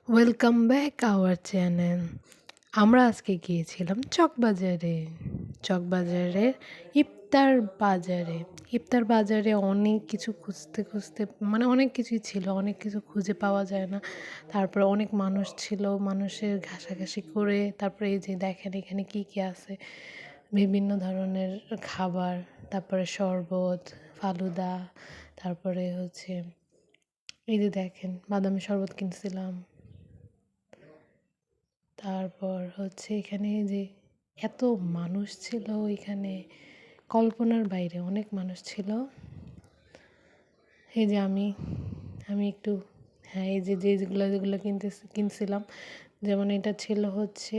Welcome back our channel. আমরা আজকে গিয়েছিলাম চকবাজারে। চকবাজারের ইফতার বাজারে। ইফতার বাজারে অনেক কিছু খুঁজতে খুঁজতে মানে অনেক কিছুই ছিল, অনেক কিছু খুঁজে পাওয়া যায় না। তারপরে অনেক মানুষ ছিল, মানুষের ঘাসাঘাসি করে তারপরে এই যে দেখেন এখানে কী কী আছে, বিভিন্ন ধরনের খাবার, তারপরে শরবত, ফালুদা, তারপরে হচ্ছে এই যে দেখেন বাদামের শরবত কিনছিলাম। তারপর হচ্ছে এখানে যে এত মানুষ ছিল এখানে, কল্পনার বাইরে অনেক মানুষ ছিল। এই যে আমি একটু, হ্যাঁ, এই যে যেগুলো কিনছিলাম, যেমন এটা ছিল হচ্ছে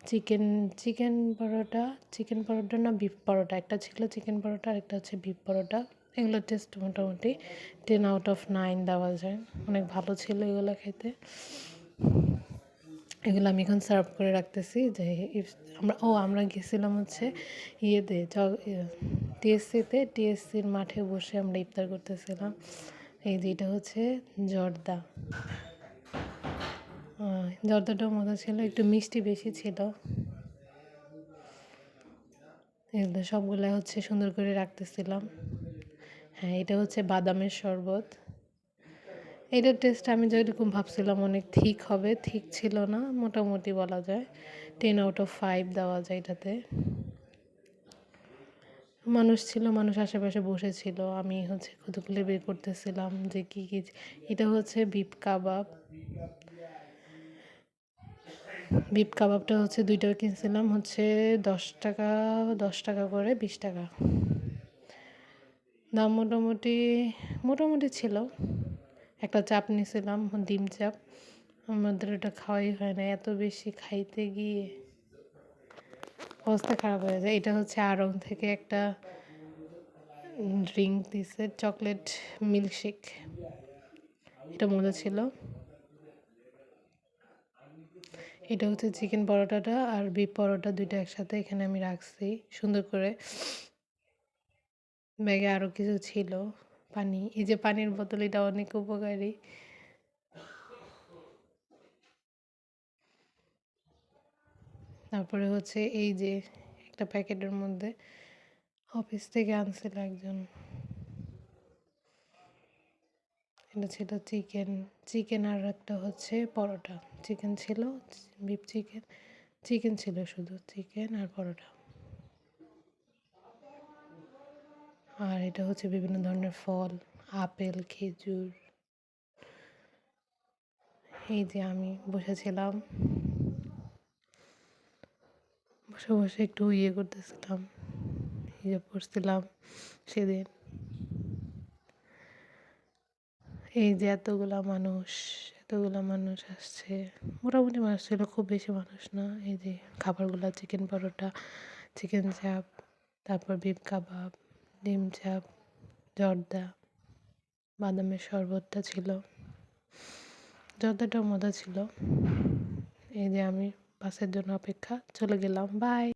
চিকেন চিকেন পরোটা চিকেন পরোটা না বিফ পরোটা, একটা ছিল চিকেন পরোটা আর একটা হচ্ছে বিফ পরোটা। এগুলোর টেস্ট মোটামুটি 10/9 দেওয়া যায়, অনেক ভালো ছিল এগুলো খেতে। এগুলো আমি এখন সার্ভ করে রাখতেছি। যে আমরা গেছিলাম হচ্ছে ইয়েতে টিএসসির মাঠে বসে আমরা ইফতার করতেছিলাম। এই যে এটা হচ্ছে জর্দা। জর্দাটাও মজা ছিল, একটু মিষ্টি বেশি ছিল। এগুলো সবগুলো হচ্ছে সুন্দর করে রাখতেছিলাম। হ্যাঁ, এটা হচ্ছে বাদামের শরবত। এটার টেস্ট আমি যেরকম ভাবছিলাম অনেক ঠিক হবে, ঠিক ছিল না, মোটামুটি বলা যায় 10/5 দেওয়া যায় এটাতে। মানুষ ছিল, মানুষ আশেপাশে বসেছিল। আমি হচ্ছে কতগুলো বের করতেছিলাম যে কী কী। এটা হচ্ছে বিফ কাবাব। বিফ কাবাবটা হচ্ছে 2টা কিনছিলাম হচ্ছে 10 টাকা, 10 টাকা করে, 20 টাকা দাম। মোটামুটি ছিল। একটা চাপ নিয়েছিলাম, ডিম চাপ। আমাদের ওটা খাওয়াই হয় না, এত বেশি খাইতে গিয়ে অবস্থা খারাপ হয়ে যায়। এটা হচ্ছে আড়ং থেকে একটা ড্রিঙ্ক দিছে, চকলেট মিল্কশেক। এটা মজা ছিল। এটা হচ্ছে চিকেন পরোটাটা আর বিফ পরোটা 2টা একসাথে এখানে আমি রাখছি সুন্দর করে। ব্যাগে আরও কিছু ছিল, পানি, এই যে পানির বোতল, এটা অনেক উপকারী। তারপরে হচ্ছে এই যে একটা প্যাকেটের মধ্যে অফিস থেকে আনছিল একজন, এটা ছিল চিকেন আর একটা হচ্ছে পরোটা। চিকেন ছিল, বিফ চিকেন ছিল, শুধু চিকেন আর পরোটা। আর এটা হচ্ছে বিভিন্ন ধরনের ফল, আপেল, খেজুর। এই যে আমি বসেছিলাম, বসে বসে একটু ইয়ে করতেছিলাম, ইয়ে পড়ছিলাম সেদিন। এই যে এতগুলা মানুষ আসছে, মোটামুটি মানুষ ছিল, খুব বেশি মানুষ না। এই যে খাবারগুলো, চিকেন পরোটা, চিকেন চাপ, তারপর বিফ কাবাব, ডিম চাপ, জর্দা, বাদামের শরবতটা ছিল। জর্দাটাও মজা ছিল। এই যে আমি বাসের জন্য অপেক্ষা, চলে গেলাম, বাই।